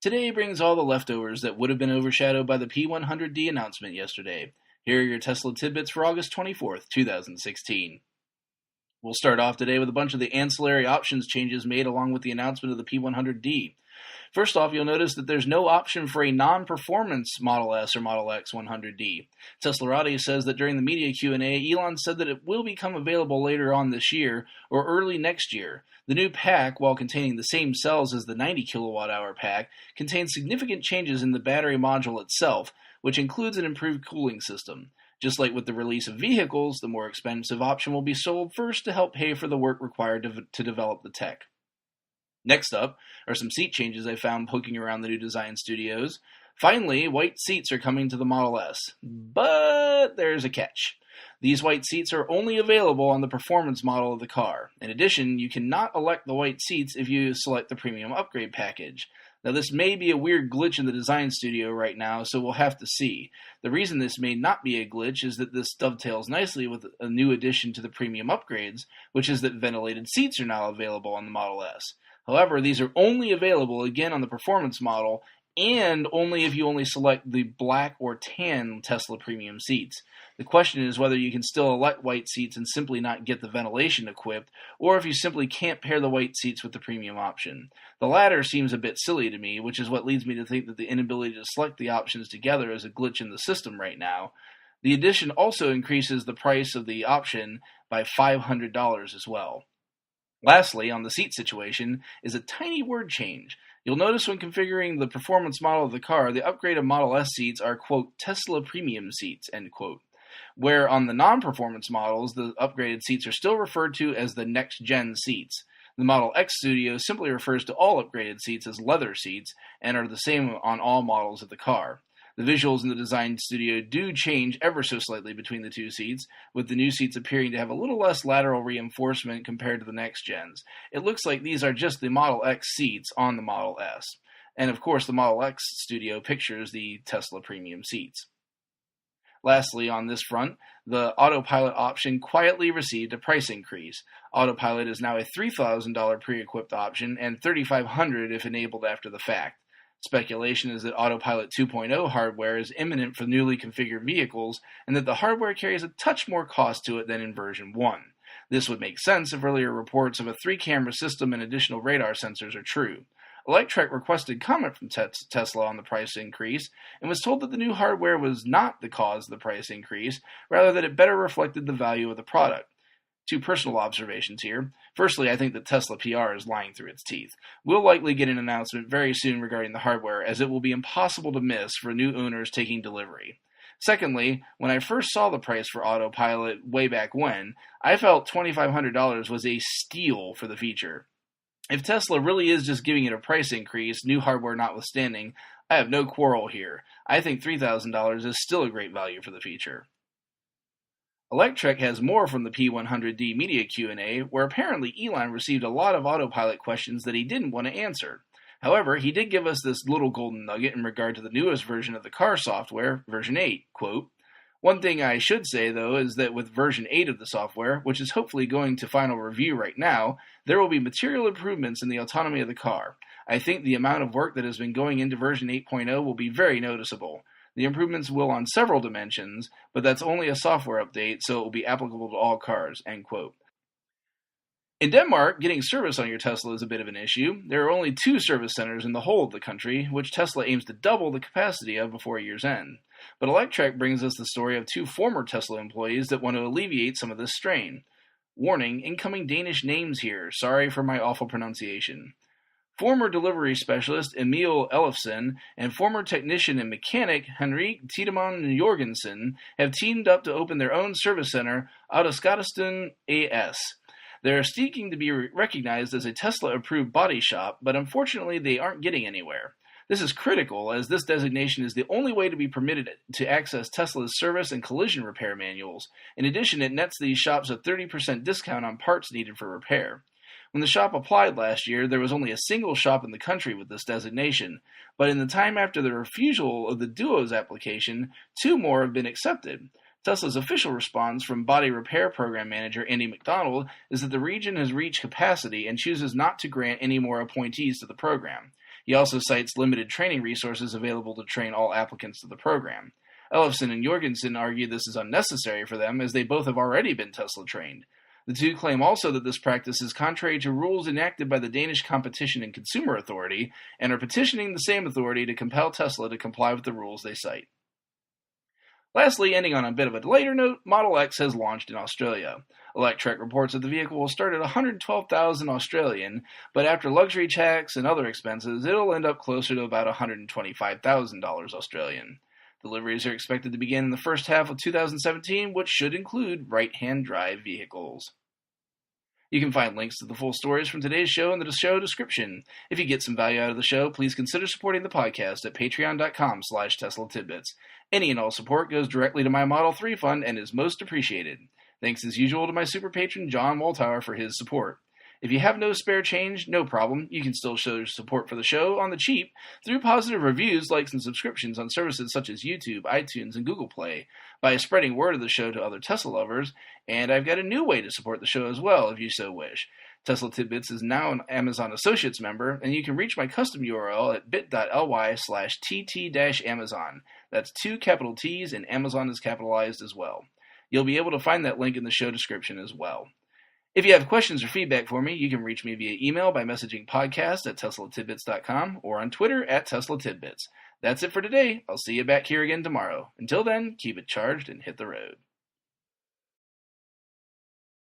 Today brings all the leftovers that would have been overshadowed by the P100D announcement yesterday. Here are your Tesla tidbits for August 24th, 2016. We'll start off today with a bunch of the ancillary options changes made along with the announcement of the P100D. First off, you'll notice that there's no option for a non-performance Model S or Model X 100D. Teslarati says that during the media Q&A, Elon said that it will become available later on this year or early next year. The new pack, while containing the same cells as the 90 kilowatt-hour pack, contains significant changes in the battery module itself, which includes an improved cooling system. Just like with the release of vehicles, the more expensive option will be sold first to help pay for the work required to develop the tech. Next up are some seat changes I found poking around the new design studios. Finally, white seats are coming to the Model S, but there's a catch. These white seats are only available on the performance model of the car. In addition, you cannot elect the white seats if you select the premium upgrade package. Now, this may be a weird glitch in the design studio right now, so we'll have to see. The reason this may not be a glitch is that this dovetails nicely with a new addition to the premium upgrades, which is that ventilated seats are now available on the Model S. However, these are only available again on the performance model and only if you only select the black or tan Tesla premium seats. The question is whether you can still elect white seats and simply not get the ventilation equipped, or if you simply can't pair the white seats with the premium option. The latter seems a bit silly to me, which is what leads me to think that the inability to select the options together is a glitch in the system right now. The addition also increases the price of the option by $500 as well. Lastly, on the seat situation, is a tiny word change. You'll notice when configuring the performance model of the car, the upgraded Model S seats are, quote, Tesla premium seats, end quote. Where on the non-performance models, the upgraded seats are still referred to as the next-gen seats. The Model X Studio simply refers to all upgraded seats as leather seats and are the same on all models of the car. The visuals in the design studio do change ever so slightly between the two seats, with the new seats appearing to have a little less lateral reinforcement compared to the next gens. It looks like these are just the Model X seats on the Model S. And of course, the Model X Studio pictures the Tesla premium seats. Lastly, on this front, the Autopilot option quietly received a price increase. Autopilot is now a $3,000 pre-equipped option and $3,500 if enabled after the fact. Speculation is that Autopilot 2.0 hardware is imminent for newly configured vehicles, and that the hardware carries a touch more cost to it than in version 1. This would make sense if earlier reports of a 3-camera system and additional radar sensors are true. Electrek requested comment from Tesla on the price increase, and was told that the new hardware was not the cause of the price increase, rather that it better reflected the value of the product. Two personal observations here. Firstly, I think that Tesla PR is lying through its teeth. We'll likely get an announcement very soon regarding the hardware, as it will be impossible to miss for new owners taking delivery. Secondly, when I first saw the price for Autopilot way back when, I felt $2,500 was a steal for the feature. If Tesla really is just giving it a price increase, new hardware notwithstanding, I have no quarrel here. I think $3,000 is still a great value for the feature. Electrek has more from the P100D media Q&A, where apparently Elon received a lot of Autopilot questions that he didn't want to answer. However, he did give us this little golden nugget in regard to the newest version of the car software, version 8, quote, One thing I should say, though, is that with version 8 of the software, which is hopefully going to final review right now, there will be material improvements in the autonomy of the car. I think the amount of work that has been going into version 8.0 will be very noticeable. The improvements will on several dimensions, but that's only a software update, so it will be applicable to all cars, end quote. In Denmark, getting service on your Tesla is a bit of an issue. There are only 2 service centers in the whole of the country, which Tesla aims to double the capacity of before year's end. But Electrek brings us the story of 2 former Tesla employees that want to alleviate some of this strain. Warning, incoming Danish names here. Sorry for my awful pronunciation. Former delivery specialist Emil Ellefsen and former technician and mechanic Henrik Tiedemann Jorgensen have teamed up to open their own service center, Autoskadesten AS. They are seeking to be recognized as a Tesla-approved body shop, but unfortunately they aren't getting anywhere. This is critical, as this designation is the only way to be permitted to access Tesla's service and collision repair manuals. In addition, it nets these shops a 30% discount on parts needed for repair. When the shop applied last year, there was only a single shop in the country with this designation, but in the time after the refusal of the Duo's application, 2 more have been accepted. Tesla's official response from Body Repair Program Manager Andy McDonald is that the region has reached capacity and chooses not to grant any more appointees to the program. He also cites limited training resources available to train all applicants to the program. Ellefson and Jorgensen argue this is unnecessary for them, as they both have already been Tesla trained. The two claim also that this practice is contrary to rules enacted by the Danish Competition and Consumer Authority, and are petitioning the same authority to compel Tesla to comply with the rules they cite. Lastly, ending on a bit of a lighter note, Model X has launched in Australia. Electrek reports that the vehicle will start at $112,000 Australian, but after luxury tax and other expenses, it'll end up closer to about $125,000 Australian. Deliveries are expected to begin in the first half of 2017, which should include right-hand drive vehicles. You can find links to the full stories from today's show in the show description. If you get some value out of the show, please consider supporting the podcast at patreon.com/Tesla Tidbits. Any and all support goes directly to my Model 3 fund and is most appreciated. Thanks as usual to my super patron John Woltauer for his support. If you have no spare change, no problem. You can still show support for the show on the cheap through positive reviews, likes, and subscriptions on services such as YouTube, iTunes, and Google Play, by spreading word of the show to other Tesla lovers, and I've got a new way to support the show as well, if you so wish. Tesla Tidbits is now an Amazon Associates member, and you can reach my custom URL at bit.ly/tt-amazon. That's 2 capital T's, and Amazon is capitalized as well. You'll be able to find that link in the show description as well. If you have questions or feedback for me, you can reach me via email by messaging podcast@teslatidbits.com or on Twitter @TeslaTidbits. That's it for today. I'll see you back here again tomorrow. Until then, keep it charged and hit the road.